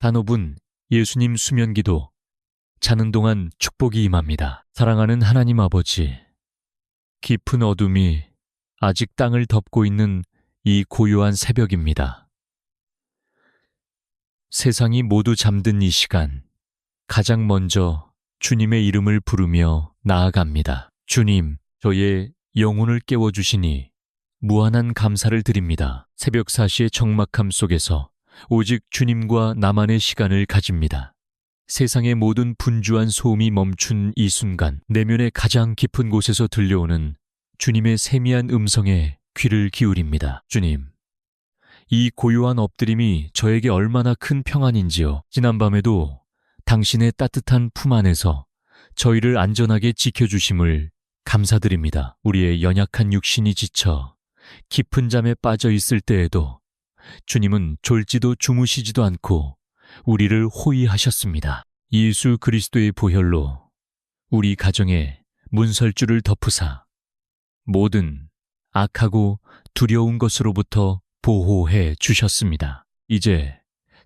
단오분 예수님 수면기도 자는 동안 축복이 임합니다. 사랑하는 하나님 아버지, 깊은 어둠이 아직 땅을 덮고 있는 이 고요한 새벽입니다. 세상이 모두 잠든 이 시간, 가장 먼저 주님의 이름을 부르며 나아갑니다. 주님, 저의 영혼을 깨워주시니 무한한 감사를 드립니다. 새벽 4시의 적막함 속에서 오직 주님과 나만의 시간을 가집니다. 세상의 모든 분주한 소음이 멈춘 이 순간, 내면의 가장 깊은 곳에서 들려오는 주님의 세미한 음성에 귀를 기울입니다. 주님, 이 고요한 엎드림이 저에게 얼마나 큰 평안인지요. 지난밤에도 당신의 따뜻한 품 안에서 저희를 안전하게 지켜주심을 감사드립니다. 우리의 연약한 육신이 지쳐 깊은 잠에 빠져 있을 때에도 주님은 졸지도 주무시지도 않고 우리를 호위하셨습니다. 예수 그리스도의 보혈로 우리 가정에 문설주를 덮으사 모든 악하고 두려운 것으로부터 보호해 주셨습니다. 이제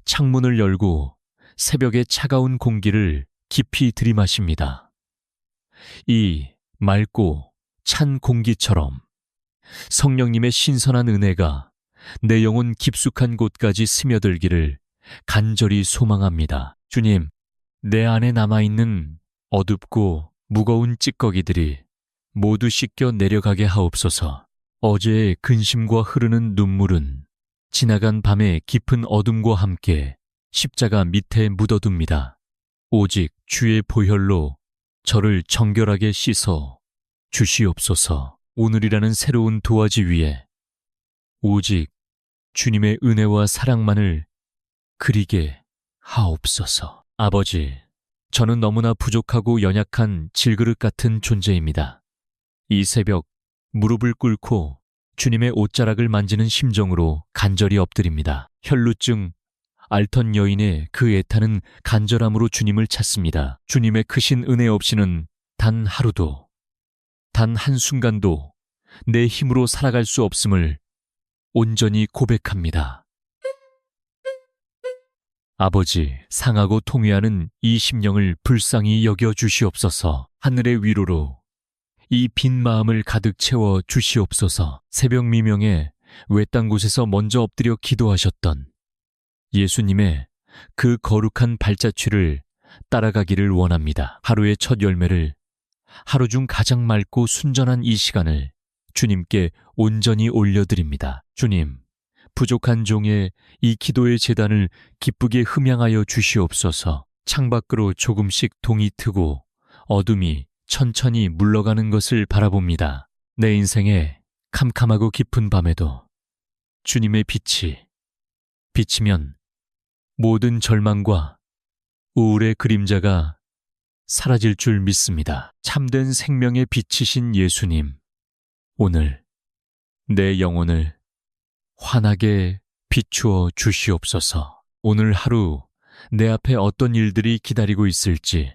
창문을 열고 새벽의 차가운 공기를 깊이 들이마십니다. 이 맑고 찬 공기처럼 성령님의 신선한 은혜가 내 영혼 깊숙한 곳까지 스며들기를 간절히 소망합니다. 주님, 내 안에 남아있는 어둡고 무거운 찌꺼기들이 모두 씻겨 내려가게 하옵소서. 어제의 근심과 흐르는 눈물은 지나간 밤의 깊은 어둠과 함께 십자가 밑에 묻어둡니다. 오직 주의 보혈로 저를 정결하게 씻어 주시옵소서. 오늘이라는 새로운 도화지 위에 오직 주님의 은혜와 사랑만을 그리게 하옵소서. 아버지, 저는 너무나 부족하고 연약한 질그릇 같은 존재입니다. 이 새벽 무릎을 꿇고 주님의 옷자락을 만지는 심정으로 간절히 엎드립니다. 혈루증, 앓던 여인의 그 애타는 간절함으로 주님을 찾습니다. 주님의 크신 은혜 없이는 단 하루도, 단 한순간도 내 힘으로 살아갈 수 없음을 온전히 고백합니다. 아버지, 상하고 통회하는 이 심령을 불쌍히 여겨 주시옵소서. 하늘의 위로로 이 빈 마음을 가득 채워 주시옵소서. 새벽 미명에 외딴 곳에서 먼저 엎드려 기도하셨던 예수님의 그 거룩한 발자취를 따라가기를 원합니다. 하루의 첫 열매를, 하루 중 가장 맑고 순전한 이 시간을 주님께 온전히 올려드립니다. 주님, 부족한 종의 이 기도의 제단을 기쁘게 흠양하여 주시옵소서. 창밖으로 조금씩 동이 트고 어둠이 천천히 물러가는 것을 바라봅니다. 내 인생의 캄캄하고 깊은 밤에도 주님의 빛이 비치면 모든 절망과 우울의 그림자가 사라질 줄 믿습니다. 참된 생명의 빛이신 예수님, 오늘 내 영혼을 환하게 비추어 주시옵소서. 오늘 하루 내 앞에 어떤 일들이 기다리고 있을지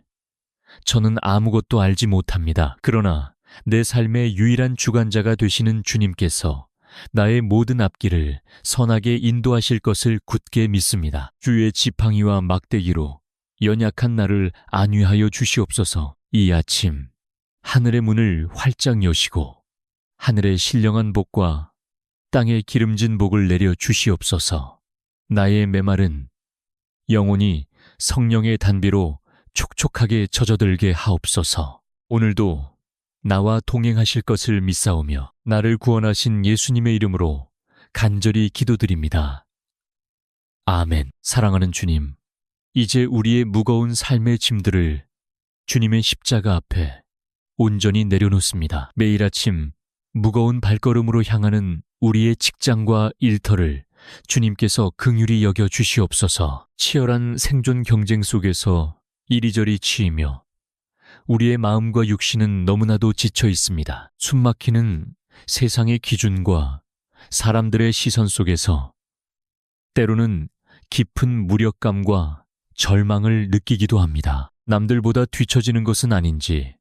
저는 아무것도 알지 못합니다. 그러나 내 삶의 유일한 주관자가 되시는 주님께서 나의 모든 앞길을 선하게 인도하실 것을 굳게 믿습니다. 주의 지팡이와 막대기로 연약한 나를 안위하여 주시옵소서. 이 아침 하늘의 문을 활짝 여시고 하늘의 신령한 복과 땅의 기름진 복을 내려 주시옵소서. 나의 메마른 영혼이 성령의 단비로 촉촉하게 젖어들게 하옵소서. 오늘도 나와 동행하실 것을 믿사오며 나를 구원하신 예수님의 이름으로 간절히 기도드립니다. 아멘. 사랑하는 주님, 이제 우리의 무거운 삶의 짐들을 주님의 십자가 앞에 온전히 내려놓습니다. 매일 아침 무거운 발걸음으로 향하는 우리의 직장과 일터를 주님께서 긍휼히 여겨 주시옵소서. 치열한 생존 경쟁 속에서 이리저리 치이며 우리의 마음과 육신은 너무나도 지쳐 있습니다. 숨막히는 세상의 기준과 사람들의 시선 속에서 때로는 깊은 무력감과 절망을 느끼기도 합니다. 남들보다 뒤처지는 것은 아닌지,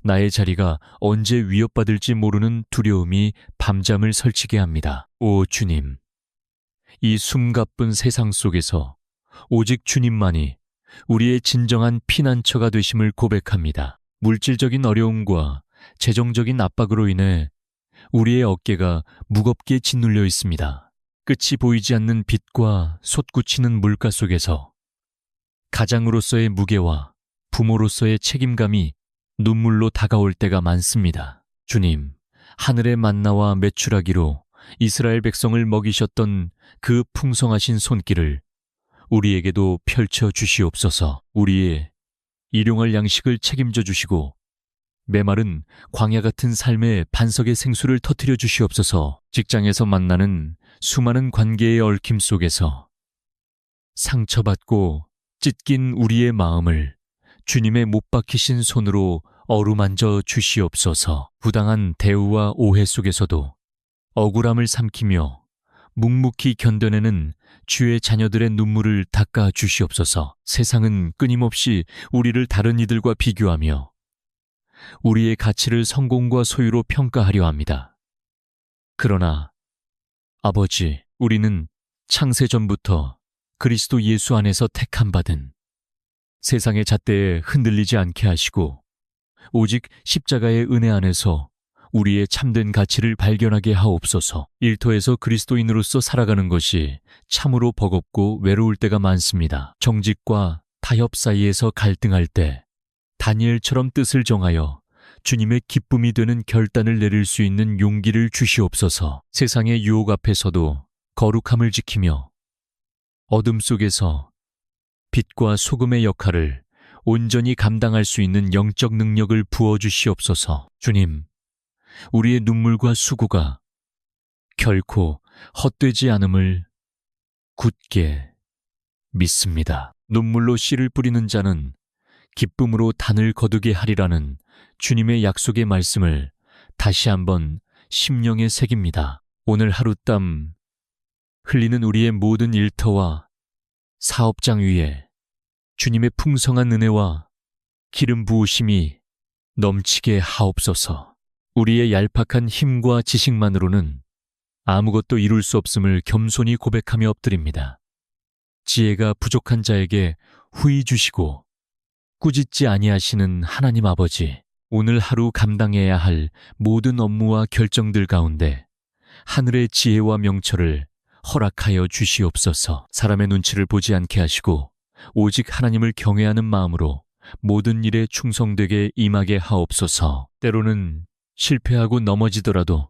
나의 자리가 언제 위협받을지 모르는 두려움이 밤잠을 설치게 합니다. 오 주님, 이 숨가쁜 세상 속에서 오직 주님만이 우리의 진정한 피난처가 되심을 고백합니다. 물질적인 어려움과 재정적인 압박으로 인해 우리의 어깨가 무겁게 짓눌려 있습니다. 끝이 보이지 않는 빚과 솟구치는 물가 속에서 가장으로서의 무게와 부모로서의 책임감이 눈물로 다가올 때가 많습니다. 주님, 하늘의 만나와 메추라기로 이스라엘 백성을 먹이셨던 그 풍성하신 손길을 우리에게도 펼쳐 주시옵소서. 우리의 일용할 양식을 책임져 주시고 메마른 광야 같은 삶의 반석의 생수를 터뜨려 주시옵소서. 직장에서 만나는 수많은 관계의 얽힘 속에서 상처받고 찢긴 우리의 마음을 주님의 못 박히신 손으로 어루만져 주시옵소서. 부당한 대우와 오해 속에서도 억울함을 삼키며 묵묵히 견뎌내는 주의 자녀들의 눈물을 닦아 주시옵소서. 세상은 끊임없이 우리를 다른 이들과 비교하며 우리의 가치를 성공과 소유로 평가하려 합니다. 그러나 아버지, 우리는 창세전부터 그리스도 예수 안에서 택함 받은 세상의 잣대에 흔들리지 않게 하시고 오직 십자가의 은혜 안에서 우리의 참된 가치를 발견하게 하옵소서. 일터에서 그리스도인으로서 살아가는 것이 참으로 버겁고 외로울 때가 많습니다. 정직과 타협 사이에서 갈등할 때 다니엘처럼 뜻을 정하여 주님의 기쁨이 되는 결단을 내릴 수 있는 용기를 주시옵소서. 세상의 유혹 앞에서도 거룩함을 지키며 어둠 속에서 빛과 소금의 역할을 온전히 감당할 수 있는 영적 능력을 부어주시옵소서. 주님, 우리의 눈물과 수고가 결코 헛되지 않음을 굳게 믿습니다. 눈물로 씨를 뿌리는 자는 기쁨으로 단을 거두게 하리라는 주님의 약속의 말씀을 다시 한번 심령에 새깁니다. 오늘 하루 땀 흘리는 우리의 모든 일터와 사업장 위에 주님의 풍성한 은혜와 기름 부으심이 넘치게 하옵소서. 우리의 얄팍한 힘과 지식만으로는 아무것도 이룰 수 없음을 겸손히 고백하며 엎드립니다. 지혜가 부족한 자에게 후히 주시고 꾸짖지 아니하시는 하나님 아버지, 오늘 하루 감당해야 할 모든 업무와 결정들 가운데 하늘의 지혜와 명철을 허락하여 주시옵소서. 사람의 눈치를 보지 않게 하시고 오직 하나님을 경외하는 마음으로 모든 일에 충성되게 임하게 하옵소서. 때로는 실패하고 넘어지더라도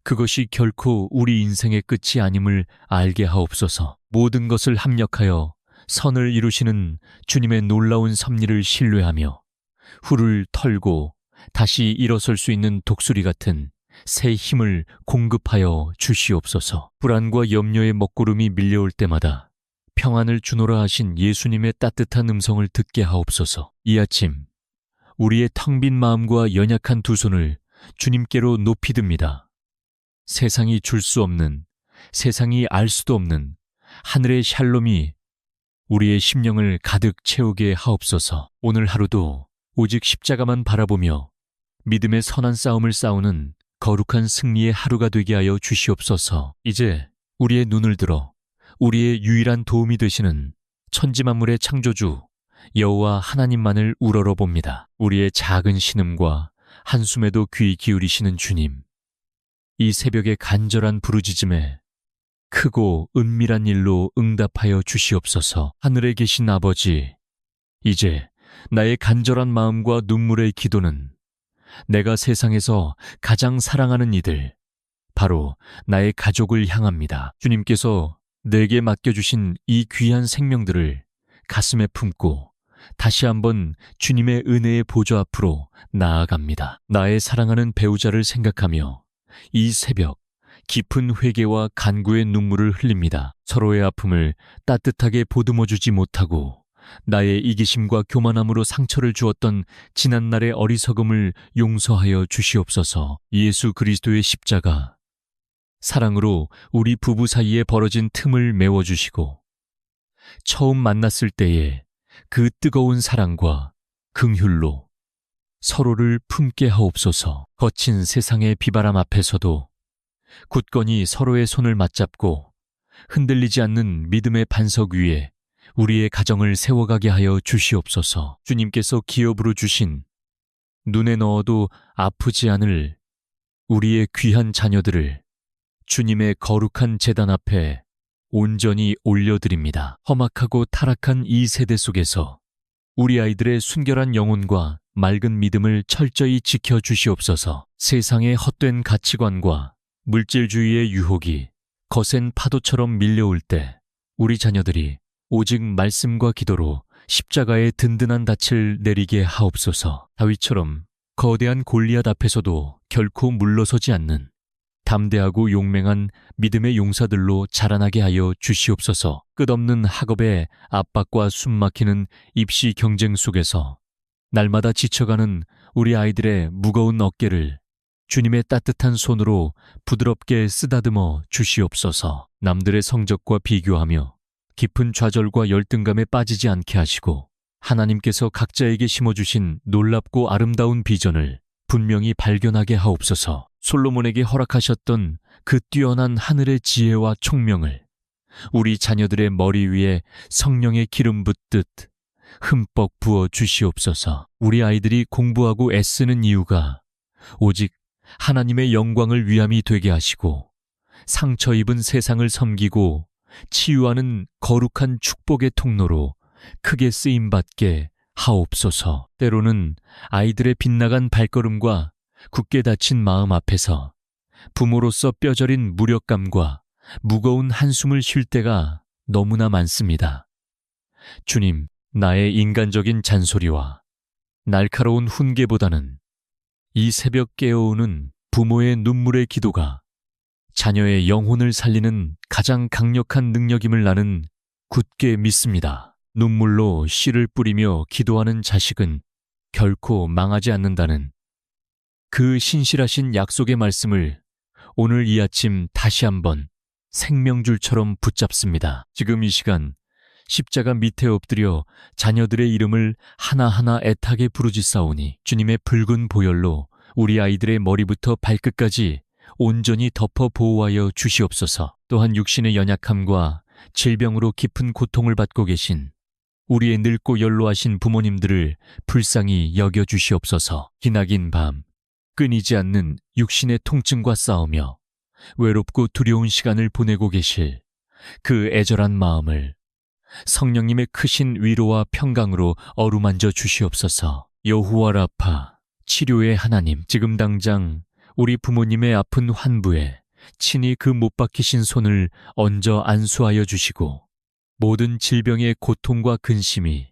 그것이 결코 우리 인생의 끝이 아님을 알게 하옵소서. 모든 것을 합력하여 선을 이루시는 주님의 놀라운 섭리를 신뢰하며 후를 털고 다시 일어설 수 있는 독수리 같은 새 힘을 공급하여 주시옵소서. 불안과 염려의 먹구름이 밀려올 때마다 평안을 주노라 하신 예수님의 따뜻한 음성을 듣게 하옵소서. 이 아침 우리의 텅 빈 마음과 연약한 두 손을 주님께로 높이 듭니다. 세상이 줄 수 없는, 세상이 알 수도 없는 하늘의 샬롬이 우리의 심령을 가득 채우게 하옵소서. 오늘 하루도 오직 십자가만 바라보며 믿음의 선한 싸움을 싸우는 거룩한 승리의 하루가 되게 하여 주시옵소서. 이제 우리의 눈을 들어 우리의 유일한 도움이 되시는 천지만물의 창조주 여호와 하나님만을 우러러봅니다. 우리의 작은 신음과 한숨에도 귀 기울이시는 주님, 이 새벽의 간절한 부르짖음에 크고 은밀한 일로 응답하여 주시옵소서. 하늘에 계신 아버지, 이제 나의 간절한 마음과 눈물의 기도는 내가 세상에서 가장 사랑하는 이들, 바로 나의 가족을 향합니다. 주님께서 내게 맡겨주신 이 귀한 생명들을 가슴에 품고 다시 한번 주님의 은혜의 보좌 앞으로 나아갑니다. 나의 사랑하는 배우자를 생각하며 이 새벽 깊은 회개와 간구의 눈물을 흘립니다. 서로의 아픔을 따뜻하게 보듬어주지 못하고 나의 이기심과 교만함으로 상처를 주었던 지난날의 어리석음을 용서하여 주시옵소서. 예수 그리스도의 십자가, 사랑으로 우리 부부 사이에 벌어진 틈을 메워주시고 처음 만났을 때의 그 뜨거운 사랑과 긍휼로 서로를 품게 하옵소서. 거친 세상의 비바람 앞에서도 굳건히 서로의 손을 맞잡고 흔들리지 않는 믿음의 반석 위에 우리의 가정을 세워가게 하여 주시옵소서. 주님께서 기업으로 주신 눈에 넣어도 아프지 않을 우리의 귀한 자녀들을 주님의 거룩한 제단 앞에 온전히 올려드립니다. 험악하고 타락한 이 세대 속에서 우리 아이들의 순결한 영혼과 맑은 믿음을 철저히 지켜주시옵소서. 세상의 헛된 가치관과 물질주의의 유혹이 거센 파도처럼 밀려올 때 우리 자녀들이 오직 말씀과 기도로 십자가의 든든한 닻을 내리게 하옵소서. 다윗처럼 거대한 골리앗 앞에서도 결코 물러서지 않는 담대하고 용맹한 믿음의 용사들로 자라나게 하여 주시옵소서. 끝없는 학업의 압박과 숨막히는 입시 경쟁 속에서 날마다 지쳐가는 우리 아이들의 무거운 어깨를 주님의 따뜻한 손으로 부드럽게 쓰다듬어 주시옵소서. 남들의 성적과 비교하며 깊은 좌절과 열등감에 빠지지 않게 하시고 하나님께서 각자에게 심어주신 놀랍고 아름다운 비전을 분명히 발견하게 하옵소서. 솔로몬에게 허락하셨던 그 뛰어난 하늘의 지혜와 총명을 우리 자녀들의 머리 위에 성령의 기름 붓듯 흠뻑 부어 주시옵소서. 우리 아이들이 공부하고 애쓰는 이유가 오직 하나님의 영광을 위함이 되게 하시고 상처 입은 세상을 섬기고 치유하는 거룩한 축복의 통로로 크게 쓰임받게 하옵소서. 때로는 아이들의 빗나간 발걸음과 굳게 닫힌 마음 앞에서 부모로서 뼈저린 무력감과 무거운 한숨을 쉴 때가 너무나 많습니다. 주님, 나의 인간적인 잔소리와 날카로운 훈계보다는 이 새벽 깨어오는 부모의 눈물의 기도가 자녀의 영혼을 살리는 가장 강력한 능력임을 나는 굳게 믿습니다. 눈물로 씨를 뿌리며 기도하는 자식은 결코 망하지 않는다는 그 신실하신 약속의 말씀을 오늘 이 아침 다시 한번 생명줄처럼 붙잡습니다. 지금 이 시간 십자가 밑에 엎드려 자녀들의 이름을 하나하나 애타게 부르짖사오니 주님의 붉은 보혈로 우리 아이들의 머리부터 발끝까지 온전히 덮어 보호하여 주시옵소서. 또한 육신의 연약함과 질병으로 깊은 고통을 받고 계신 우리의 늙고 연로하신 부모님들을 불쌍히 여겨주시옵소서. 기나긴 밤 끊이지 않는 육신의 통증과 싸우며 외롭고 두려운 시간을 보내고 계실 그 애절한 마음을 성령님의 크신 위로와 평강으로 어루만져 주시옵소서. 여호와 라파, 치료의 하나님, 지금 당장 우리 부모님의 아픈 환부에 친히 그 못 박히신 손을 얹어 안수하여 주시고 모든 질병의 고통과 근심이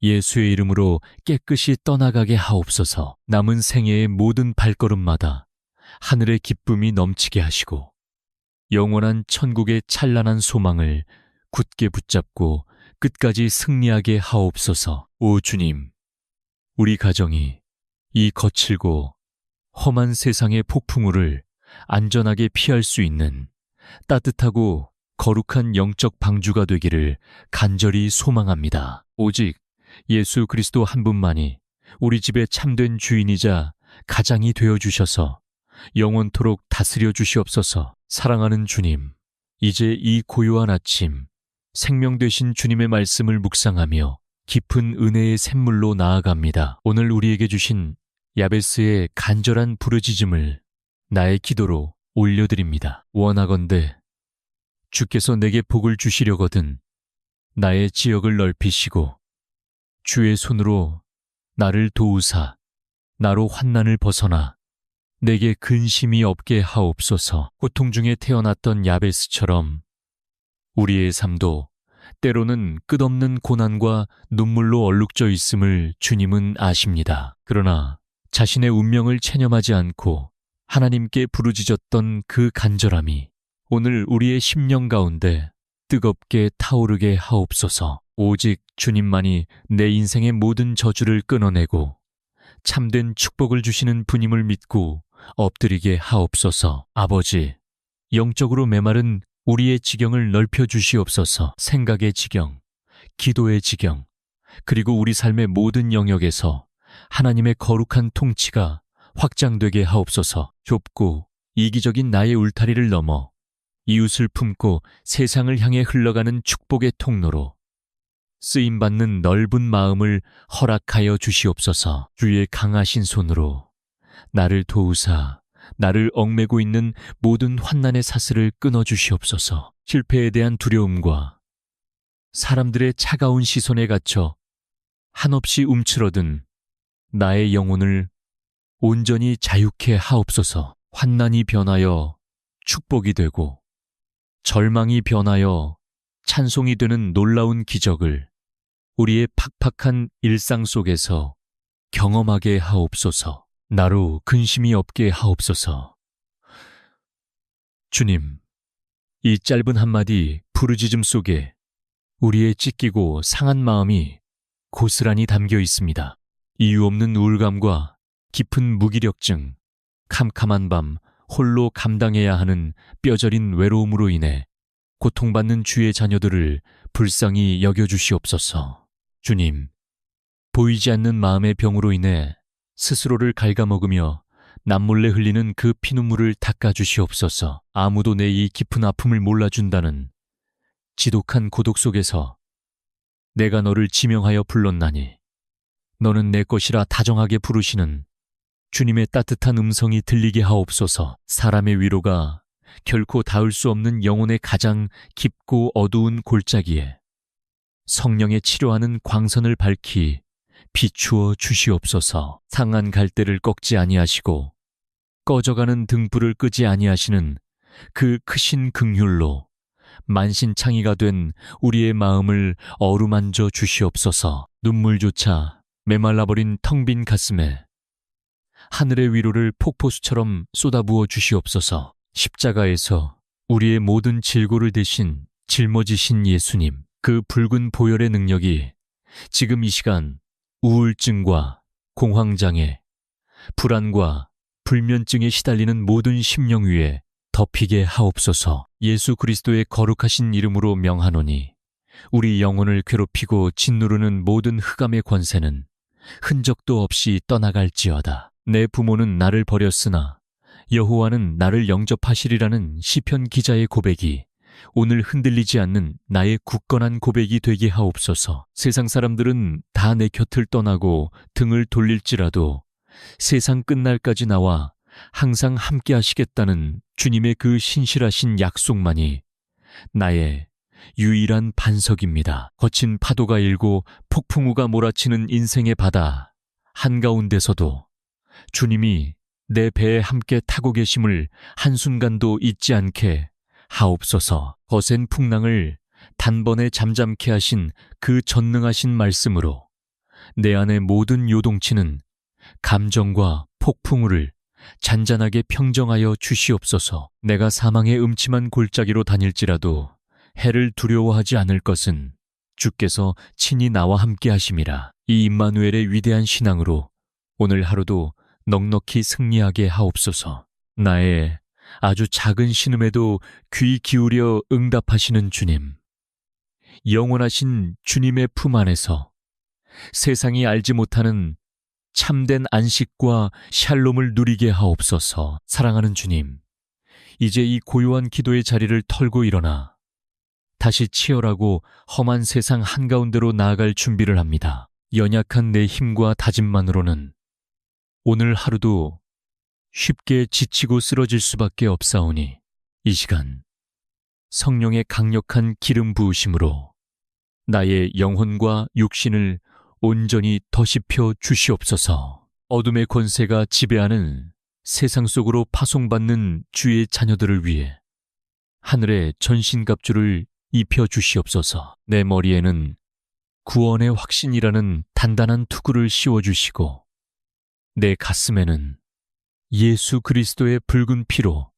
예수의 이름으로 깨끗이 떠나가게 하옵소서. 남은 생애의 모든 발걸음마다 하늘의 기쁨이 넘치게 하시고 영원한 천국의 찬란한 소망을 굳게 붙잡고 끝까지 승리하게 하옵소서. 오 주님, 우리 가정이 이 거칠고 험한 세상의 폭풍우를 안전하게 피할 수 있는 따뜻하고 거룩한 영적 방주가 되기를 간절히 소망합니다. 오직 예수 그리스도 한 분만이 우리 집의 참된 주인이자 가장이 되어주셔서 영원토록 다스려 주시옵소서. 사랑하는 주님, 이제 이 고요한 아침 생명 되신 주님의 말씀을 묵상하며 깊은 은혜의 샘물로 나아갑니다. 오늘 우리에게 주신 야베스의 간절한 부르짖음을 나의 기도로 올려드립니다. 원하건대 주께서 내게 복을 주시려거든 나의 지역을 넓히시고 주의 손으로 나를 도우사 나로 환난을 벗어나 내게 근심이 없게 하옵소서. 고통 중에 태어났던 야베스처럼 우리의 삶도 때로는 끝없는 고난과 눈물로 얼룩져 있음을 주님은 아십니다. 그러나 자신의 운명을 체념하지 않고 하나님께 부르짖었던 그 간절함이 오늘 우리의 심령 가운데 뜨겁게 타오르게 하옵소서. 오직 주님만이 내 인생의 모든 저주를 끊어내고 참된 축복을 주시는 분임을 믿고 엎드리게 하옵소서. 아버지, 영적으로 메마른 우리의 지경을 넓혀 주시옵소서. 생각의 지경, 기도의 지경, 그리고 우리 삶의 모든 영역에서 하나님의 거룩한 통치가 확장되게 하옵소서. 좁고 이기적인 나의 울타리를 넘어 이웃을 품고 세상을 향해 흘러가는 축복의 통로로 쓰임받는 넓은 마음을 허락하여 주시옵소서. 주의 강하신 손으로 나를 도우사 나를 얽매고 있는 모든 환난의 사슬을 끊어주시옵소서. 실패에 대한 두려움과 사람들의 차가운 시선에 갇혀 한없이 움츠러든 나의 영혼을 온전히 자유케 하옵소서. 환난이 변하여 축복이 되고 절망이 변하여 찬송이 되는 놀라운 기적을 우리의 팍팍한 일상 속에서 경험하게 하옵소서. 나로 근심이 없게 하옵소서. 주님, 이 짧은 한마디 부르짖음 속에 우리의 찢기고 상한 마음이 고스란히 담겨 있습니다. 이유 없는 우울감과 깊은 무기력증, 캄캄한 밤 홀로 감당해야 하는 뼈저린 외로움으로 인해 고통받는 주의 자녀들을 불쌍히 여겨주시옵소서. 주님, 보이지 않는 마음의 병으로 인해 스스로를 갉아먹으며 남몰래 흘리는 그 피눈물을 닦아주시옵소서. 아무도 내 이 깊은 아픔을 몰라준다는 지독한 고독 속에서 내가 너를 지명하여 불렀나니 너는 내 것이라 다정하게 부르시는 주님의 따뜻한 음성이 들리게 하옵소서. 사람의 위로가 결코 닿을 수 없는 영혼의 가장 깊고 어두운 골짜기에 성령의 치료하는 광선을 밝히 비추어 주시옵소서. 상한 갈대를 꺾지 아니하시고 꺼져가는 등불을 끄지 아니하시는 그 크신 긍휼로 만신창이가 된 우리의 마음을 어루만져 주시옵소서. 눈물조차 메말라버린 텅 빈 가슴에 하늘의 위로를 폭포수처럼 쏟아부어 주시옵소서. 십자가에서 우리의 모든 질고를 대신 짊어지신 예수님, 그 붉은 보혈의 능력이 지금 이 시간 우울증과 공황장애, 불안과 불면증에 시달리는 모든 심령 위에 덮이게 하옵소서. 예수 그리스도의 거룩하신 이름으로 명하노니 우리 영혼을 괴롭히고 짓누르는 모든 흑암의 권세는 흔적도 없이 떠나갈지어다. 내 부모는 나를 버렸으나 여호와는 나를 영접하시리라는 시편 기자의 고백이 오늘 흔들리지 않는 나의 굳건한 고백이 되게 하옵소서. 세상 사람들은 다 내 곁을 떠나고 등을 돌릴지라도 세상 끝날까지 나와 항상 함께 하시겠다는 주님의 그 신실하신 약속만이 나의 유일한 반석입니다. 거친 파도가 일고 폭풍우가 몰아치는 인생의 바다 한가운데서도 주님이 내 배에 함께 타고 계심을 한순간도 잊지 않게 하옵소서. 거센 풍랑을 단번에 잠잠케 하신 그 전능하신 말씀으로 내 안의 모든 요동치는 감정과 폭풍우를 잔잔하게 평정하여 주시옵소서. 내가 사망의 음침한 골짜기로 다닐지라도 해를 두려워하지 않을 것은 주께서 친히 나와 함께 하심이라. 이 임마누엘의 위대한 신앙으로 오늘 하루도 넉넉히 승리하게 하옵소서. 나의 아주 작은 신음에도 귀 기울여 응답하시는 주님, 영원하신 주님의 품 안에서 세상이 알지 못하는 참된 안식과 샬롬을 누리게 하옵소서. 사랑하는 주님, 이제 이 고요한 기도의 자리를 털고 일어나 다시 치열하고 험한 세상 한가운데로 나아갈 준비를 합니다. 연약한 내 힘과 다짐만으로는 오늘 하루도 쉽게 지치고 쓰러질 수밖에 없사오니 이 시간 성령의 강력한 기름 부으심으로 나의 영혼과 육신을 온전히 더씹혀 주시옵소서. 어둠의 권세가 지배하는 세상 속으로 파송받는 주의 자녀들을 위해 하늘의 전신갑주를 입혀 주시옵소서. 내 머리에는 구원의 확신이라는 단단한 투구를 씌워주시고 내 가슴에는 예수 그리스도의 붉은 피로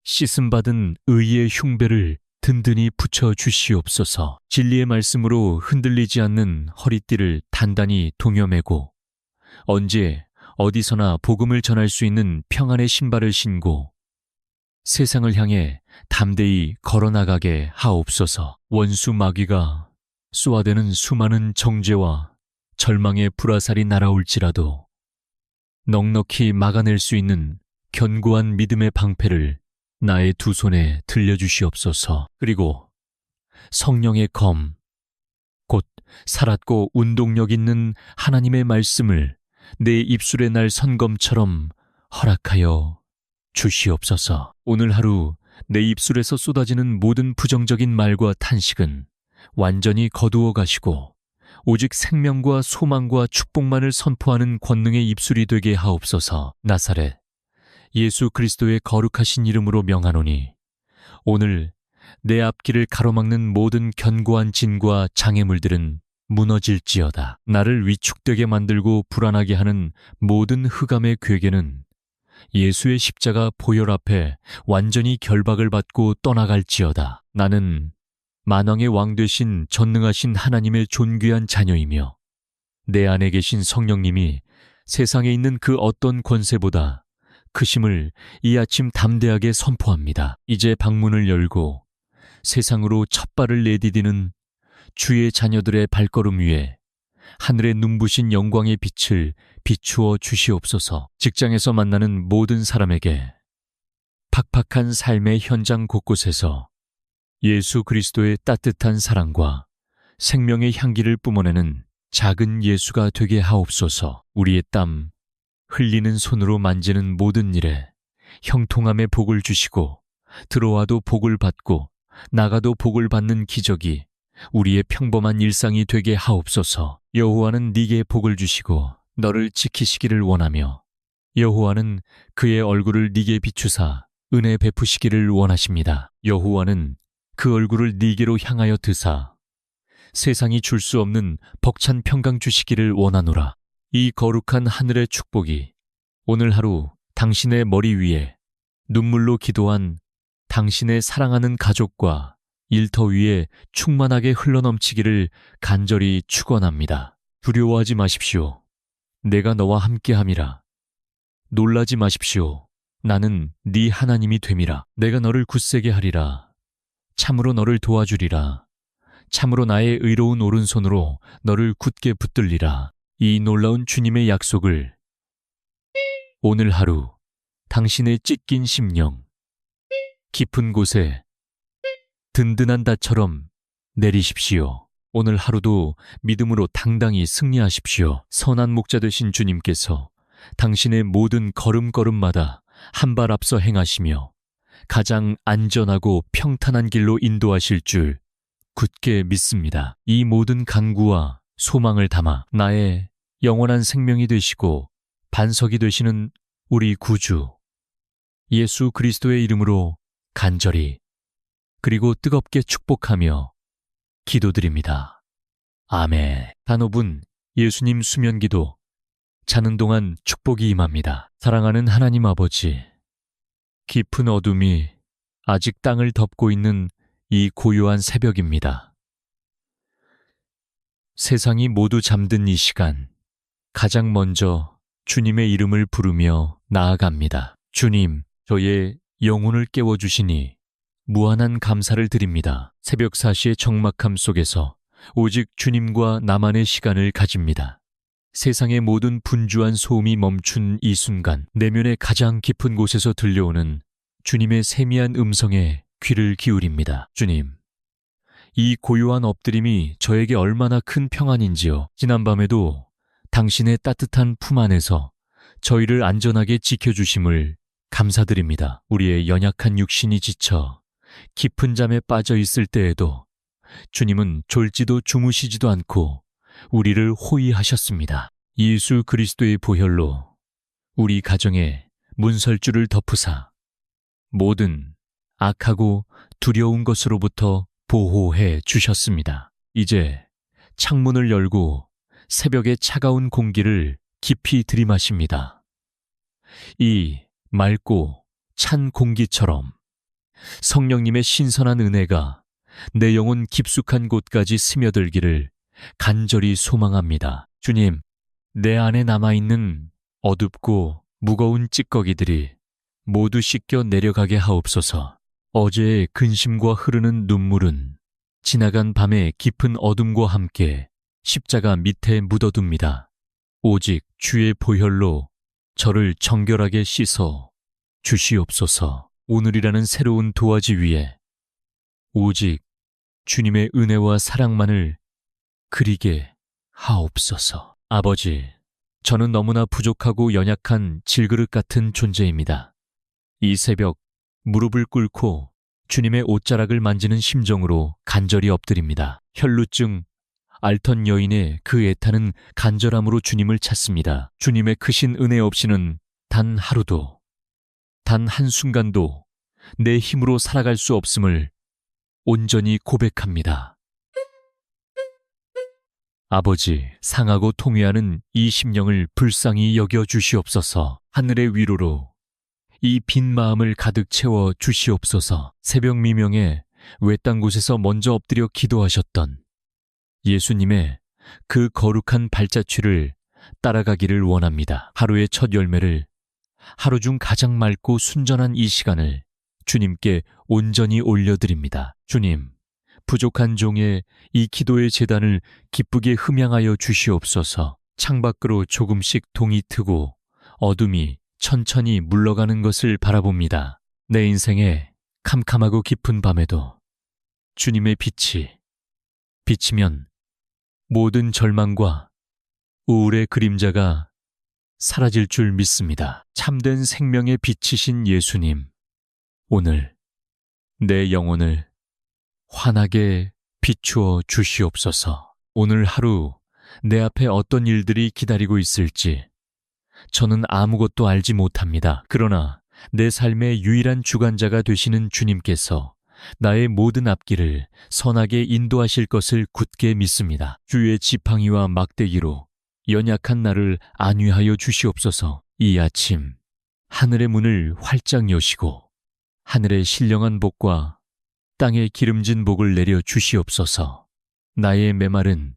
씻음받은 의의 흉배를 든든히 붙여 주시옵소서. 진리의 말씀으로 흔들리지 않는 허리띠를 단단히 동여매고 언제 어디서나 복음을 전할 수 있는 평안의 신발을 신고 세상을 향해 담대히 걸어나가게 하옵소서. 원수 마귀가 쏘아대는 수많은 정죄와 절망의 불화살이 날아올지라도 넉넉히 막아낼 수 있는 견고한 믿음의 방패를 나의 두 손에 들려주시옵소서. 그리고 성령의 검, 곧 살았고 운동력 있는 하나님의 말씀을 내 입술에 날 선검처럼 허락하여 주시옵소서. 오늘 하루 내 입술에서 쏟아지는 모든 부정적인 말과 탄식은 완전히 거두어 가시고 오직 생명과 소망과 축복만을 선포하는 권능의 입술이 되게 하옵소서. 나사렛 예수 그리스도의 거룩하신 이름으로 명하노니 오늘 내 앞길을 가로막는 모든 견고한 진과 장애물들은 무너질지어다. 나를 위축되게 만들고 불안하게 하는 모든 흑암의 괴계는 예수의 십자가 보혈 앞에 완전히 결박을 받고 떠나갈지어다. 나는 만왕의 왕 되신 전능하신 하나님의 존귀한 자녀이며 내 안에 계신 성령님이 세상에 있는 그 어떤 권세보다 크심을 이 아침 담대하게 선포합니다. 이제 방문을 열고 세상으로 첫 발을 내디디는 주의 자녀들의 발걸음 위에 하늘의 눈부신 영광의 빛을 비추어 주시옵소서. 직장에서 만나는 모든 사람에게 팍팍한 삶의 현장 곳곳에서 예수 그리스도의 따뜻한 사랑과 생명의 향기를 뿜어내는 작은 예수가 되게 하옵소서. 우리의 땀, 흘리는 손으로 만지는 모든 일에 형통함의 복을 주시고 들어와도 복을 받고 나가도 복을 받는 기적이 우리의 평범한 일상이 되게 하옵소서. 여호와는 네게 복을 주시고 너를 지키시기를 원하며 여호와는 그의 얼굴을 네게 비추사 은혜 베푸시기를 원하십니다. 여호와는 그 얼굴을 네게로 향하여 드사 세상이 줄 수 없는 벅찬 평강 주시기를 원하노라. 이 거룩한 하늘의 축복이 오늘 하루 당신의 머리 위에 눈물로 기도한 당신의 사랑하는 가족과 일터 위에 충만하게 흘러넘치기를 간절히 축원합니다. 두려워하지 마십시오. 내가 너와 함께함이라. 놀라지 마십시오. 나는 네 하나님이 됨이라. 내가 너를 굳세게 하리라. 참으로 너를 도와주리라. 참으로 나의 의로운 오른손으로 너를 굳게 붙들리라. 이 놀라운 주님의 약속을 오늘 하루 당신의 찢긴 심령, 깊은 곳에 든든한 닷처럼 내리십시오. 오늘 하루도 믿음으로 당당히 승리하십시오. 선한 목자 되신 주님께서 당신의 모든 걸음걸음마다 한 발 앞서 행하시며 가장 안전하고 평탄한 길로 인도하실 줄 굳게 믿습니다. 이 모든 간구와 소망을 담아 나의 영원한 생명이 되시고 반석이 되시는 우리 구주 예수 그리스도의 이름으로 간절히 그리고 뜨겁게 축복하며 기도드립니다. 아멘. 단호분 예수님 수면기도 자는 동안 축복이 임합니다. 사랑하는 하나님 아버지, 깊은 어둠이 아직 땅을 덮고 있는 이 고요한 새벽입니다. 세상이 모두 잠든 이 시간, 가장 먼저 주님의 이름을 부르며 나아갑니다. 주님, 저의 영혼을 깨워주시니 무한한 감사를 드립니다. 새벽 4시의 적막함 속에서 오직 주님과 나만의 시간을 가집니다. 세상의 모든 분주한 소음이 멈춘 이 순간, 내면의 가장 깊은 곳에서 들려오는 주님의 세미한 음성에 귀를 기울입니다. 주님, 이 고요한 엎드림이 저에게 얼마나 큰 평안인지요. 지난밤에도 당신의 따뜻한 품 안에서 저희를 안전하게 지켜주심을 감사드립니다. 우리의 연약한 육신이 지쳐 깊은 잠에 빠져 있을 때에도 주님은 졸지도 주무시지도 않고 우리를 호위하셨습니다. 예수 그리스도의 보혈로 우리 가정에 문설주를 덮으사 모든 악하고 두려운 것으로부터 보호해 주셨습니다. 이제 창문을 열고 새벽의 차가운 공기를 깊이 들이마십니다. 이 맑고 찬 공기처럼 성령님의 신선한 은혜가 내 영혼 깊숙한 곳까지 스며들기를 간절히 소망합니다. 주님, 내 안에 남아있는 어둡고 무거운 찌꺼기들이 모두 씻겨 내려가게 하옵소서. 어제의 근심과 흐르는 눈물은 지나간 밤의 깊은 어둠과 함께 십자가 밑에 묻어둡니다. 오직 주의 보혈로 저를 정결하게 씻어 주시옵소서. 오늘이라는 새로운 도화지 위에 오직 주님의 은혜와 사랑만을 그리게 하옵소서. 아버지, 저는 너무나 부족하고 연약한 질그릇 같은 존재입니다. 이 새벽 무릎을 꿇고 주님의 옷자락을 만지는 심정으로 간절히 엎드립니다. 혈루증, 앓던 여인의 그 애타는 간절함으로 주님을 찾습니다. 주님의 크신 은혜 없이는 단 하루도, 단 한순간도 내 힘으로 살아갈 수 없음을 온전히 고백합니다. 아버지, 상하고 통회하는 이 심령을 불쌍히 여겨 주시옵소서. 하늘의 위로로 이 빈 마음을 가득 채워 주시옵소서. 새벽 미명에 외딴 곳에서 먼저 엎드려 기도하셨던 예수님의 그 거룩한 발자취를 따라가기를 원합니다. 하루의 첫 열매를, 하루 중 가장 맑고 순전한 이 시간을 주님께 온전히 올려드립니다. 주님, 부족한 종의 이 기도의 제단을 기쁘게 흠양하여 주시옵소서. 창밖으로 조금씩 동이 트고 어둠이 천천히 물러가는 것을 바라봅니다. 내 인생의 캄캄하고 깊은 밤에도 주님의 빛이 비치면 모든 절망과 우울의 그림자가 사라질 줄 믿습니다. 참된 생명의 빛이신 예수님, 오늘 내 영혼을 환하게 비추어 주시옵소서. 오늘 하루 내 앞에 어떤 일들이 기다리고 있을지 저는 아무것도 알지 못합니다. 그러나 내 삶의 유일한 주관자가 되시는 주님께서 나의 모든 앞길을 선하게 인도하실 것을 굳게 믿습니다. 주의 지팡이와 막대기로 연약한 나를 안위하여 주시옵소서. 이 아침 하늘의 문을 활짝 여시고 하늘의 신령한 복과 땅에 기름진 복을 내려 주시옵소서. 나의 메마른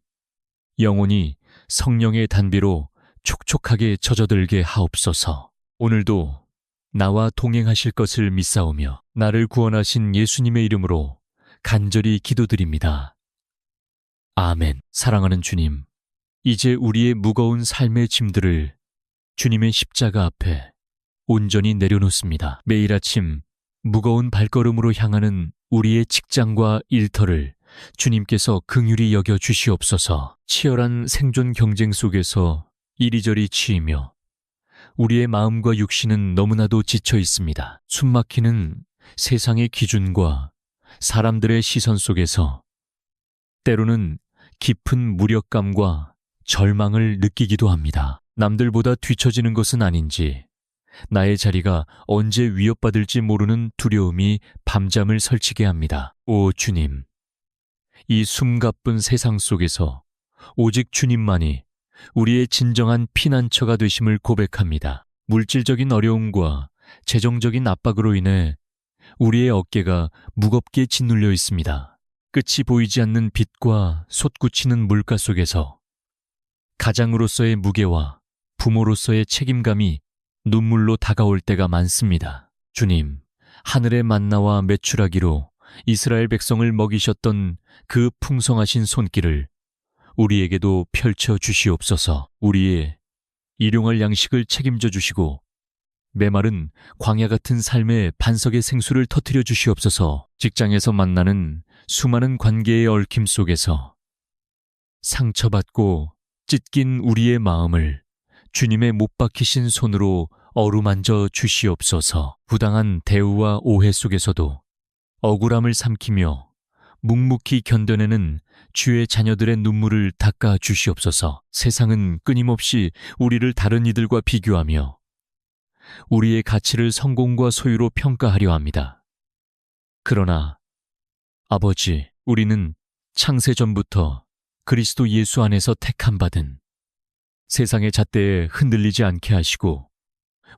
영혼이 성령의 단비로 촉촉하게 젖어들게 하옵소서. 오늘도 나와 동행하실 것을 믿사오며 나를 구원하신 예수님의 이름으로 간절히 기도드립니다. 아멘. 사랑하는 주님, 이제 우리의 무거운 삶의 짐들을 주님의 십자가 앞에 온전히 내려놓습니다. 매일 아침 무거운 발걸음으로 향하는 우리의 직장과 일터를 주님께서 긍휼히 여겨 주시옵소서. 치열한 생존 경쟁 속에서 이리저리 치이며 우리의 마음과 육신은 너무나도 지쳐 있습니다. 숨막히는 세상의 기준과 사람들의 시선 속에서 때로는 깊은 무력감과 절망을 느끼기도 합니다. 남들보다 뒤처지는 것은 아닌지, 나의 자리가 언제 위협받을지 모르는 두려움이 밤잠을 설치게 합니다. 오 주님, 이 숨가쁜 세상 속에서 오직 주님만이 우리의 진정한 피난처가 되심을 고백합니다. 물질적인 어려움과 재정적인 압박으로 인해 우리의 어깨가 무겁게 짓눌려 있습니다. 끝이 보이지 않는 빚과 솟구치는 물가 속에서 가장으로서의 무게와 부모로서의 책임감이 눈물로 다가올 때가 많습니다. 주님, 하늘의 만나와 메추라기로 이스라엘 백성을 먹이셨던 그 풍성하신 손길을 우리에게도 펼쳐 주시옵소서. 우리의 일용할 양식을 책임져 주시고 메마른 광야 같은 삶의 반석의 생수를 터뜨려 주시옵소서. 직장에서 만나는 수많은 관계의 얽힘 속에서 상처받고 찢긴 우리의 마음을 주님의 못 박히신 손으로 어루만져 주시옵소서. 부당한 대우와 오해 속에서도 억울함을 삼키며 묵묵히 견뎌내는 주의 자녀들의 눈물을 닦아 주시옵소서. 세상은 끊임없이 우리를 다른 이들과 비교하며 우리의 가치를 성공과 소유로 평가하려 합니다. 그러나 아버지, 우리는 창세 전부터 그리스도 예수 안에서 택함받은 세상의 잣대에 흔들리지 않게 하시고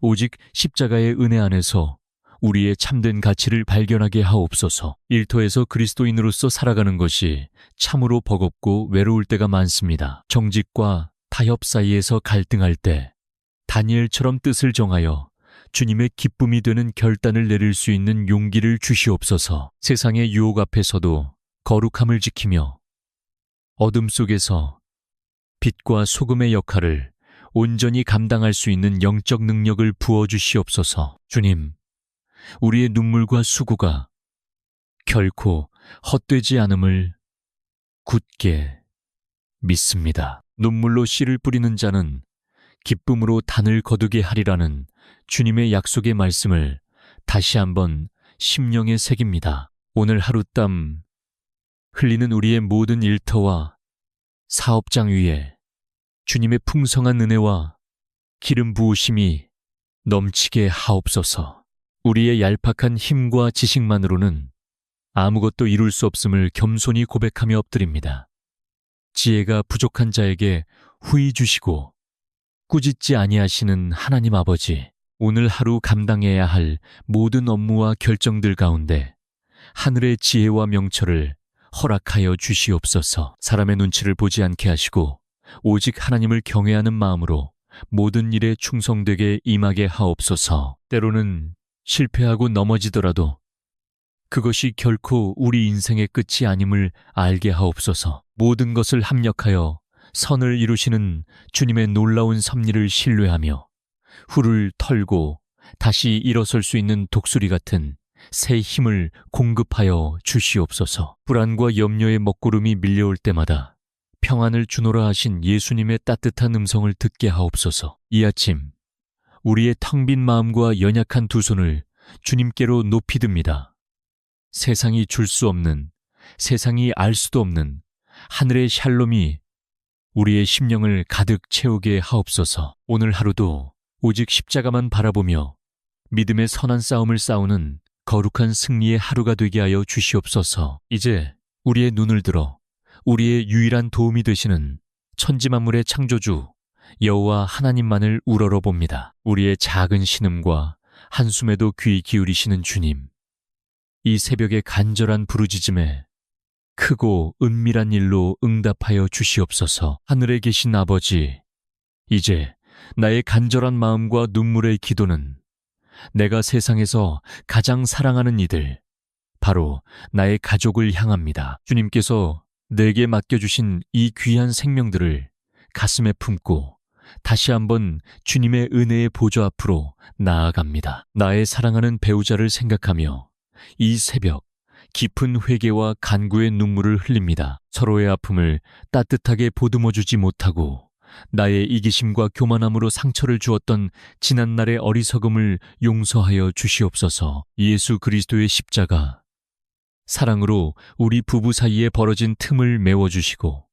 오직 십자가의 은혜 안에서 우리의 참된 가치를 발견하게 하옵소서. 일터에서 그리스도인으로서 살아가는 것이 참으로 버겁고 외로울 때가 많습니다. 정직과 타협 사이에서 갈등할 때 다니엘처럼 뜻을 정하여 주님의 기쁨이 되는 결단을 내릴 수 있는 용기를 주시옵소서. 세상의 유혹 앞에서도 거룩함을 지키며 어둠 속에서 빛과 소금의 역할을 온전히 감당할 수 있는 영적 능력을 부어주시옵소서. 주님, 우리의 눈물과 수고가 결코 헛되지 않음을 굳게 믿습니다. 눈물로 씨를 뿌리는 자는 기쁨으로 단을 거두게 하리라는 주님의 약속의 말씀을 다시 한번 심령에 새깁니다. 오늘 하루 땀 흘리는 우리의 모든 일터와 사업장 위에 주님의 풍성한 은혜와 기름 부으심이 넘치게 하옵소서. 우리의 얄팍한 힘과 지식만으로는 아무것도 이룰 수 없음을 겸손히 고백하며 엎드립니다. 지혜가 부족한 자에게 후히 주시고 꾸짖지 아니하시는 하나님 아버지, 오늘 하루 감당해야 할 모든 업무와 결정들 가운데 하늘의 지혜와 명철을 허락하여 주시옵소서. 사람의 눈치를 보지 않게 하시고 오직 하나님을 경외하는 마음으로 모든 일에 충성되게 임하게 하옵소서. 때로는 실패하고 넘어지더라도 그것이 결코 우리 인생의 끝이 아님을 알게 하옵소서. 모든 것을 합력하여 선을 이루시는 주님의 놀라운 섭리를 신뢰하며 후를 털고 다시 일어설 수 있는 독수리 같은 새 힘을 공급하여 주시옵소서. 불안과 염려의 먹구름이 밀려올 때마다 평안을 주노라 하신 예수님의 따뜻한 음성을 듣게 하옵소서. 이 아침 우리의 텅 빈 마음과 연약한 두 손을 주님께로 높이 듭니다. 세상이 줄 수 없는, 세상이 알 수도 없는 하늘의 샬롬이 우리의 심령을 가득 채우게 하옵소서. 오늘 하루도 오직 십자가만 바라보며 믿음의 선한 싸움을 싸우는 거룩한 승리의 하루가 되게 하여 주시옵소서. 이제 우리의 눈을 들어 우리의 유일한 도움이 되시는 천지만물의 창조주 여호와 하나님만을 우러러봅니다. 우리의 작은 신음과 한숨에도 귀 기울이시는 주님, 이 새벽의 간절한 부르짖음에 크고 은밀한 일로 응답하여 주시옵소서. 하늘에 계신 아버지, 이제 나의 간절한 마음과 눈물의 기도는 내가 세상에서 가장 사랑하는 이들, 바로 나의 가족을 향합니다. 주님께서 내게 맡겨주신 이 귀한 생명들을 가슴에 품고 다시 한번 주님의 은혜의 보좌 앞으로 나아갑니다. 나의 사랑하는 배우자를 생각하며 이 새벽 깊은 회개와 간구의 눈물을 흘립니다. 서로의 아픔을 따뜻하게 보듬어주지 못하고 나의 이기심과 교만함으로 상처를 주었던 지난날의 어리석음을 용서하여 주시옵소서. 예수 그리스도의 십자가, 사랑으로 우리 부부 사이에 벌어진 틈을 메워주시고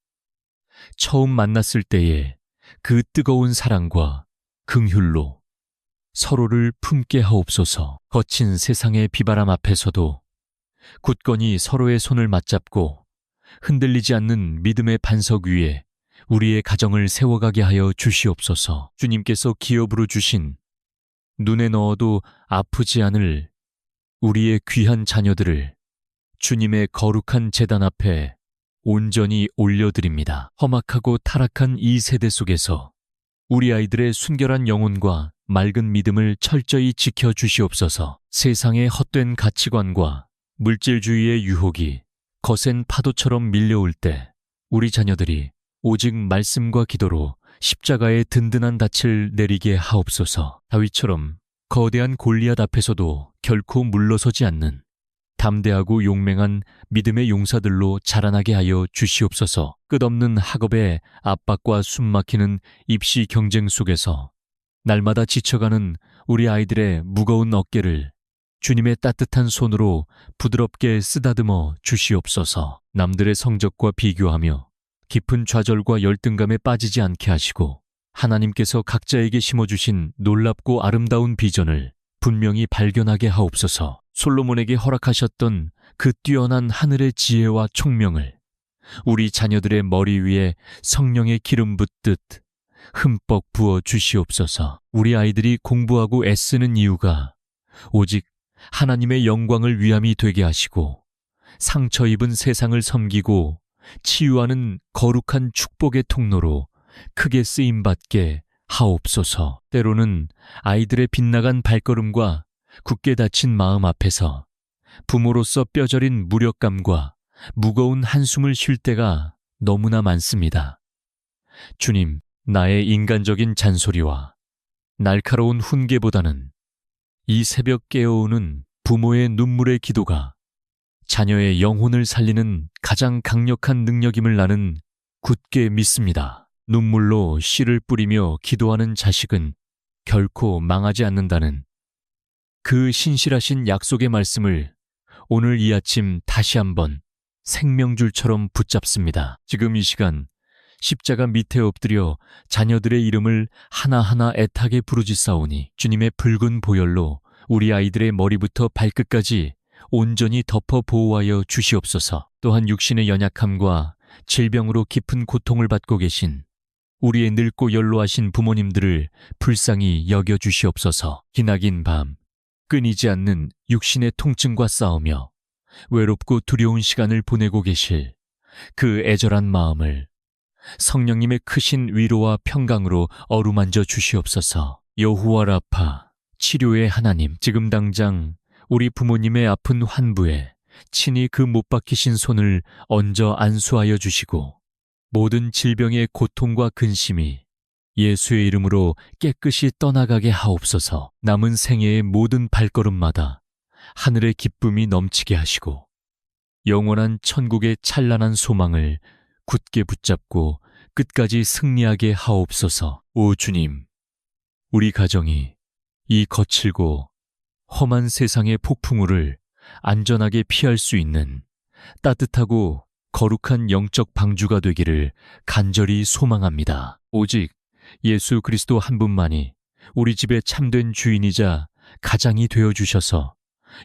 처음 만났을 때의 그 뜨거운 사랑과 긍휼로 서로를 품게 하옵소서. 거친 세상의 비바람 앞에서도 굳건히 서로의 손을 맞잡고 흔들리지 않는 믿음의 반석 위에 우리의 가정을 세워가게 하여 주시옵소서. 주님께서 기업으로 주신 눈에 넣어도 아프지 않을 우리의 귀한 자녀들을 주님의 거룩한 제단 앞에 온전히 올려드립니다. 험악하고 타락한 이 세대 속에서 우리 아이들의 순결한 영혼과 맑은 믿음을 철저히 지켜주시옵소서. 세상의 헛된 가치관과 물질주의의 유혹이 거센 파도처럼 밀려올 때 우리 자녀들이 오직 말씀과 기도로 십자가의 든든한 닻을 내리게 하옵소서. 다윗처럼 거대한 골리앗 앞에서도 결코 물러서지 않는 담대하고 용맹한 믿음의 용사들로 자라나게 하여 주시옵소서. 끝없는 학업의 압박과 숨막히는 입시 경쟁 속에서 날마다 지쳐가는 우리 아이들의 무거운 어깨를 주님의 따뜻한 손으로 부드럽게 쓰다듬어 주시옵소서. 남들의 성적과 비교하며 깊은 좌절과 열등감에 빠지지 않게 하시고 하나님께서 각자에게 심어주신 놀랍고 아름다운 비전을 분명히 발견하게 하옵소서. 솔로몬에게 허락하셨던 그 뛰어난 하늘의 지혜와 총명을 우리 자녀들의 머리 위에 성령의 기름 붓듯 흠뻑 부어 주시옵소서. 우리 아이들이 공부하고 애쓰는 이유가 오직 하나님의 영광을 위함이 되게 하시고 상처 입은 세상을 섬기고 치유하는 거룩한 축복의 통로로 크게 쓰임받게 하옵소서. 때로는 아이들의 빗나간 발걸음과 굳게 닫힌 마음 앞에서 부모로서 뼈저린 무력감과 무거운 한숨을 쉴 때가 너무나 많습니다. 주님, 나의 인간적인 잔소리와 날카로운 훈계보다는 이 새벽 깨어오는 부모의 눈물의 기도가 자녀의 영혼을 살리는 가장 강력한 능력임을 나는 굳게 믿습니다. 눈물로 씨를 뿌리며 기도하는 자식은 결코 망하지 않는다는 그 신실하신 약속의 말씀을 오늘 이 아침 다시 한번 생명줄처럼 붙잡습니다. 지금 이 시간 십자가 밑에 엎드려 자녀들의 이름을 하나하나 애타게 부르짖사오니 주님의 붉은 보혈로 우리 아이들의 머리부터 발끝까지 온전히 덮어 보호하여 주시옵소서. 또한 육신의 연약함과 질병으로 깊은 고통을 받고 계신 우리의 늙고 연로하신 부모님들을 불쌍히 여겨주시옵소서. 기나긴 밤 끊이지 않는 육신의 통증과 싸우며 외롭고 두려운 시간을 보내고 계실 그 애절한 마음을 성령님의 크신 위로와 평강으로 어루만져 주시옵소서. 여호와 라파, 치료의 하나님, 지금 당장 우리 부모님의 아픈 환부에 친히 그 못 박히신 손을 얹어 안수하여 주시고 모든 질병의 고통과 근심이 예수의 이름으로 깨끗이 떠나가게 하옵소서. 남은 생애의 모든 발걸음마다 하늘의 기쁨이 넘치게 하시고 영원한 천국의 찬란한 소망을 굳게 붙잡고 끝까지 승리하게 하옵소서. 오 주님, 우리 가정이 이 거칠고 험한 세상의 폭풍우를 안전하게 피할 수 있는 따뜻하고 거룩한 영적 방주가 되기를 간절히 소망합니다. 오직 예수 그리스도 한 분만이 우리 집의 참된 주인이자 가장이 되어주셔서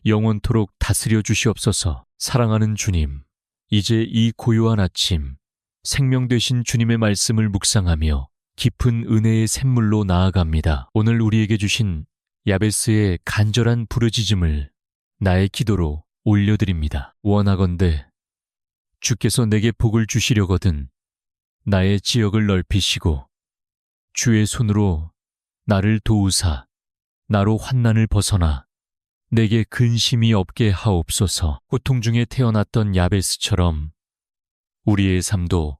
영원토록 다스려 주시옵소서. 사랑하는 주님, 이제 이 고요한 아침 생명 되신 주님의 말씀을 묵상하며 깊은 은혜의 샘물로 나아갑니다. 오늘 우리에게 주신 야베스의 간절한 부르짖음을 나의 기도로 올려드립니다. 원하건대 주께서 내게 복을 주시려거든 나의 지역을 넓히시고 주의 손으로 나를 도우사 나로 환난을 벗어나 내게 근심이 없게 하옵소서. 고통 중에 태어났던 야베스처럼 우리의 삶도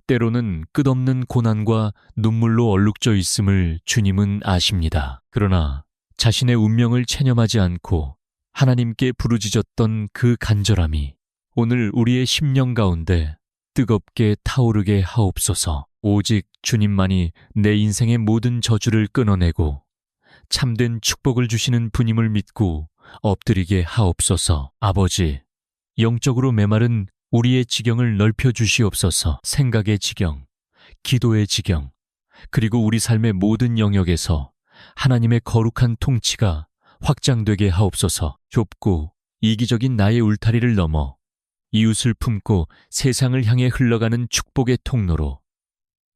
때로는 끝없는 고난과 눈물로 얼룩져 있음을 주님은 아십니다. 그러나 자신의 운명을 체념하지 않고 하나님께 부르짖었던 그 간절함이 오늘 우리의 심령 가운데 뜨겁게 타오르게 하옵소서. 오직 주님만이 내 인생의 모든 저주를 끊어내고 참된 축복을 주시는 분임을 믿고 엎드리게 하옵소서. 아버지, 영적으로 메마른 우리의 지경을 넓혀 주시옵소서. 생각의 지경, 기도의 지경, 그리고 우리 삶의 모든 영역에서 하나님의 거룩한 통치가 확장되게 하옵소서. 좁고 이기적인 나의 울타리를 넘어 이웃을 품고 세상을 향해 흘러가는 축복의 통로로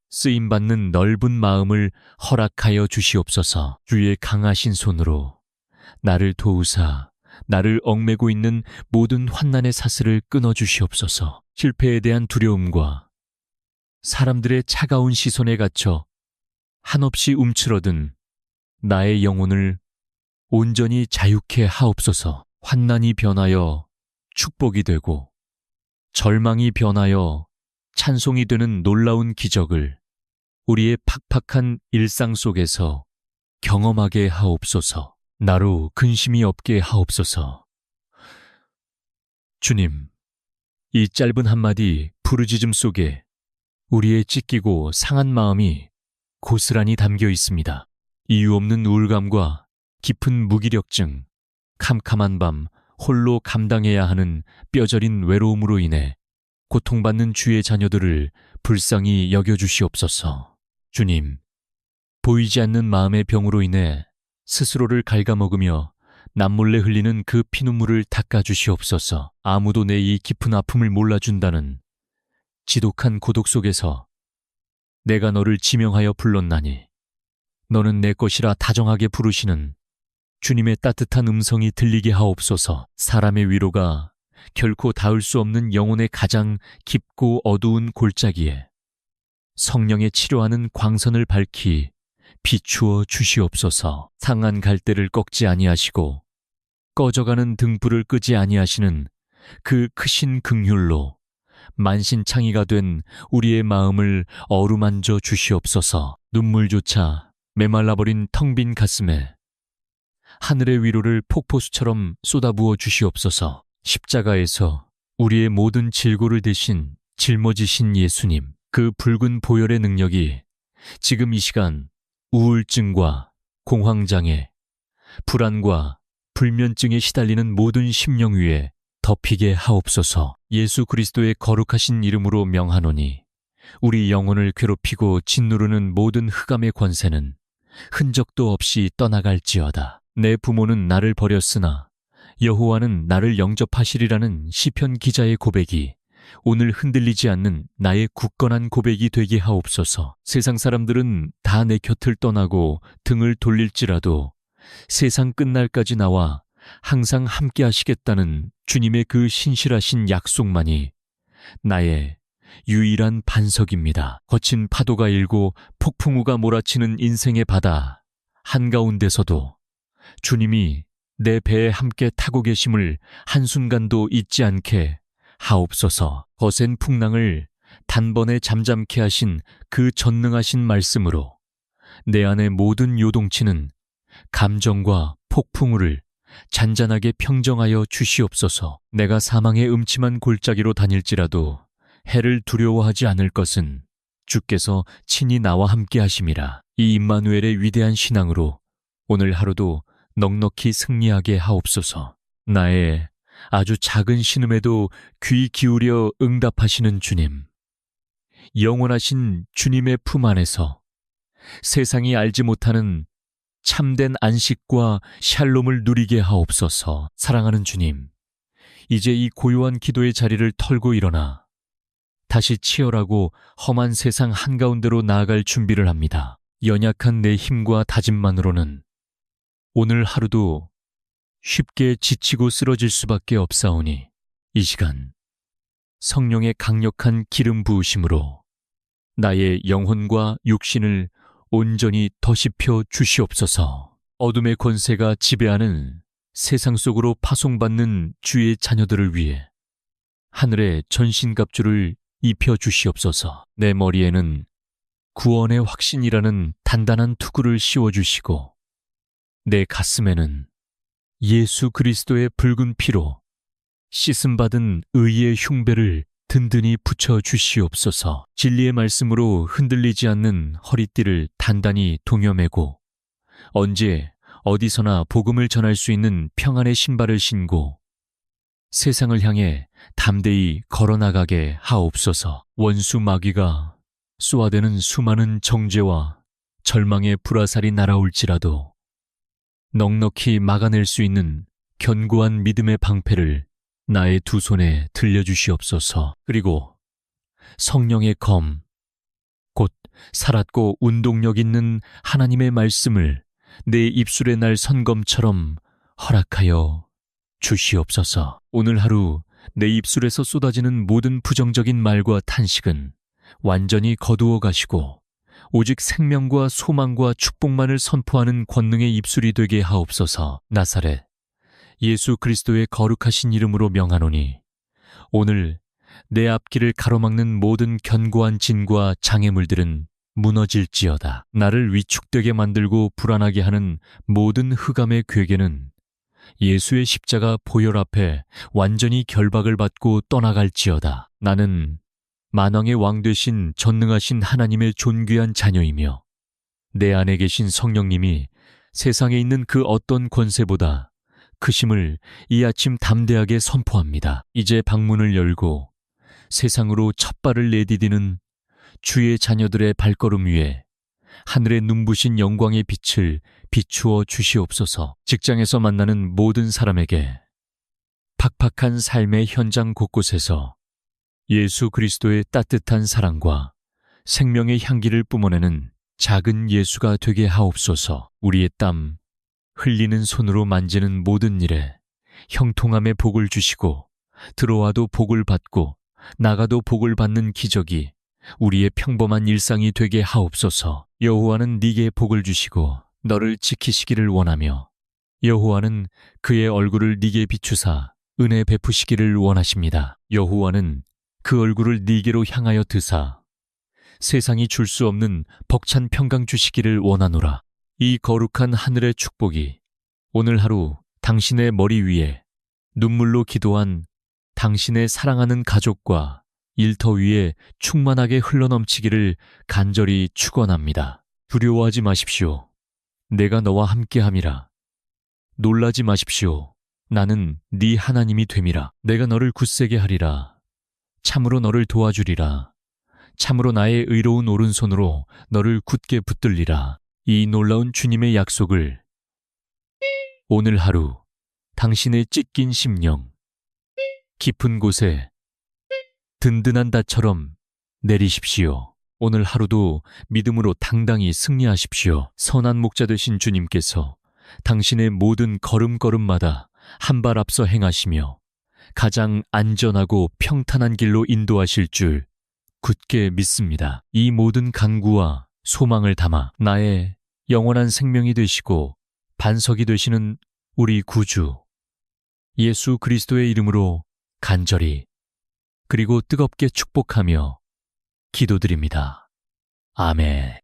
쓰임받는 넓은 마음을 허락하여 주시옵소서. 주의 강하신 손으로 나를 도우사 나를 얽매고 있는 모든 환난의 사슬을 끊어주시옵소서. 실패에 대한 두려움과 사람들의 차가운 시선에 갇혀 한없이 움츠러든 나의 영혼을 온전히 자유케 하옵소서. 환난이 변하여 축복이 되고 절망이 변하여 찬송이 되는 놀라운 기적을 우리의 팍팍한 일상 속에서 경험하게 하옵소서. 나로 근심이 없게 하옵소서. 주님, 이 짧은 한마디 부르짖음 속에 우리의 찢기고 상한 마음이 고스란히 담겨 있습니다. 이유 없는 우울감과 깊은 무기력증, 캄캄한 밤 홀로 감당해야 하는 뼈저린 외로움으로 인해 고통받는 주의 자녀들을 불쌍히 여겨주시옵소서. 주님, 보이지 않는 마음의 병으로 인해 스스로를 갉아먹으며 남몰래 흘리는 그 피눈물을 닦아주시옵소서. 아무도 내 이 깊은 아픔을 몰라준다는 지독한 고독 속에서 내가 너를 지명하여 불렀나니 너는 내 것이라 다정하게 부르시는 주님의 따뜻한 음성이 들리게 하옵소서. 사람의 위로가 결코 닿을 수 없는 영혼의 가장 깊고 어두운 골짜기에 성령의 치료하는 광선을 밝히 비추어 주시옵소서. 상한 갈대를 꺾지 아니하시고 꺼져가는 등불을 끄지 아니하시는 그 크신 긍휼로 만신창이가 된 우리의 마음을 어루만져 주시옵소서. 눈물조차 메말라버린 텅 빈 가슴에 하늘의 위로를 폭포수처럼 쏟아부어 주시옵소서. 십자가에서 우리의 모든 질고를 대신 짊어지신 예수님, 그 붉은 보혈의 능력이 지금 이 시간 우울증과 공황장애, 불안과 불면증에 시달리는 모든 심령 위에 덮이게 하옵소서. 예수 그리스도의 거룩하신 이름으로 명하노니 우리 영혼을 괴롭히고 짓누르는 모든 흑암의 권세는 흔적도 없이 떠나갈지어다. 내 부모는 나를 버렸으나 여호와는 나를 영접하시리라는 시편 기자의 고백이 오늘 흔들리지 않는 나의 굳건한 고백이 되게 하옵소서. 세상 사람들은 다 내 곁을 떠나고 등을 돌릴지라도 세상 끝날까지 나와 항상 함께 하시겠다는 주님의 그 신실하신 약속만이 나의 유일한 반석입니다. 거친 파도가 일고 폭풍우가 몰아치는 인생의 바다 한가운데서도 주님이 내 배에 함께 타고 계심을 한순간도 잊지 않게 하옵소서. 거센 풍랑을 단번에 잠잠케 하신 그 전능하신 말씀으로 내 안의 모든 요동치는 감정과 폭풍우를 잔잔하게 평정하여 주시옵소서. 내가 사망의 음침한 골짜기로 다닐지라도 해를 두려워하지 않을 것은 주께서 친히 나와 함께 하심이라. 이 임마누엘의 위대한 신앙으로 오늘 하루도 넉넉히 승리하게 하옵소서. 나의 아주 작은 신음에도 귀 기울여 응답하시는 주님, 영원하신 주님의 품 안에서 세상이 알지 못하는 참된 안식과 샬롬을 누리게 하옵소서. 사랑하는 주님, 이제 이 고요한 기도의 자리를 털고 일어나 다시 치열하고 험한 세상 한가운데로 나아갈 준비를 합니다. 연약한 내 힘과 다짐만으로는 오늘 하루도 쉽게 지치고 쓰러질 수밖에 없사오니 이 시간 성령의 강력한 기름 부으심으로 나의 영혼과 육신을 온전히 더십혀 주시옵소서. 어둠의 권세가 지배하는 세상 속으로 파송받는 주의 자녀들을 위해 하늘의 전신갑주를 입혀 주시옵소서. 내 머리에는 구원의 확신이라는 단단한 투구를 씌워주시고 내 가슴에는 예수 그리스도의 붉은 피로 씻음받은 의의 흉배를 든든히 붙여 주시옵소서. 진리의 말씀으로 흔들리지 않는 허리띠를 단단히 동여매고 언제 어디서나 복음을 전할 수 있는 평안의 신발을 신고 세상을 향해 담대히 걸어나가게 하옵소서. 원수 마귀가 쏘아대는 수많은 정죄와 절망의 불화살이 날아올지라도 넉넉히 막아낼 수 있는 견고한 믿음의 방패를 나의 두 손에 들려주시옵소서. 그리고 성령의 검, 곧 살았고 운동력 있는 하나님의 말씀을 내 입술에 날 선검처럼 허락하여 주시옵소서. 오늘 하루 내 입술에서 쏟아지는 모든 부정적인 말과 탄식은 완전히 거두어 가시고 오직 생명과 소망과 축복만을 선포하는 권능의 입술이 되게 하옵소서. 나사렛 예수 그리스도의 거룩하신 이름으로 명하노니 오늘 내 앞길을 가로막는 모든 견고한 진과 장애물들은 무너질지어다. 나를 위축되게 만들고 불안하게 하는 모든 흑암의 괴계는 예수의 십자가 보혈 앞에 완전히 결박을 받고 떠나갈지어다. 나는 만왕의 왕 되신 전능하신 하나님의 존귀한 자녀이며 내 안에 계신 성령님이 세상에 있는 그 어떤 권세보다 크심을 이 아침 담대하게 선포합니다. 이제 방문을 열고 세상으로 첫 발을 내디디는 주의 자녀들의 발걸음 위에 하늘의 눈부신 영광의 빛을 비추어 주시옵소서. 직장에서 만나는 모든 사람에게 팍팍한 삶의 현장 곳곳에서 예수 그리스도의 따뜻한 사랑과 생명의 향기를 뿜어내는 작은 예수가 되게 하옵소서. 우리의 땀, 흘리는 손으로 만지는 모든 일에 형통함의 복을 주시고 들어와도 복을 받고 나가도 복을 받는 기적이 우리의 평범한 일상이 되게 하옵소서. 여호와는 네게 복을 주시고 너를 지키시기를 원하며 여호와는 그의 얼굴을 네게 비추사 은혜 베푸시기를 원하십니다. 여호와는 그 얼굴을 네게로 향하여 드사 세상이 줄 수 없는 벅찬 평강 주시기를 원하노라. 이 거룩한 하늘의 축복이 오늘 하루 당신의 머리 위에 눈물로 기도한 당신의 사랑하는 가족과 일터 위에 충만하게 흘러넘치기를 간절히 축원합니다. 두려워하지 마십시오. 내가 너와 함께함이라. 놀라지 마십시오. 나는 네 하나님이 됨이라. 내가 너를 굳세게 하리라. 참으로 너를 도와주리라. 참으로 나의 의로운 오른손으로 너를 굳게 붙들리라. 이 놀라운 주님의 약속을 오늘 하루 당신의 찢긴 심령, 깊은 곳에 든든한 닷처럼 내리십시오. 오늘 하루도 믿음으로 당당히 승리하십시오. 선한 목자 되신 주님께서 당신의 모든 걸음걸음마다 한 발 앞서 행하시며 가장 안전하고 평탄한 길로 인도하실 줄 굳게 믿습니다. 이 모든 간구와 소망을 담아 나의 영원한 생명이 되시고 반석이 되시는 우리 구주 예수 그리스도의 이름으로 간절히 그리고 뜨겁게 축복하며 기도드립니다. 아멘.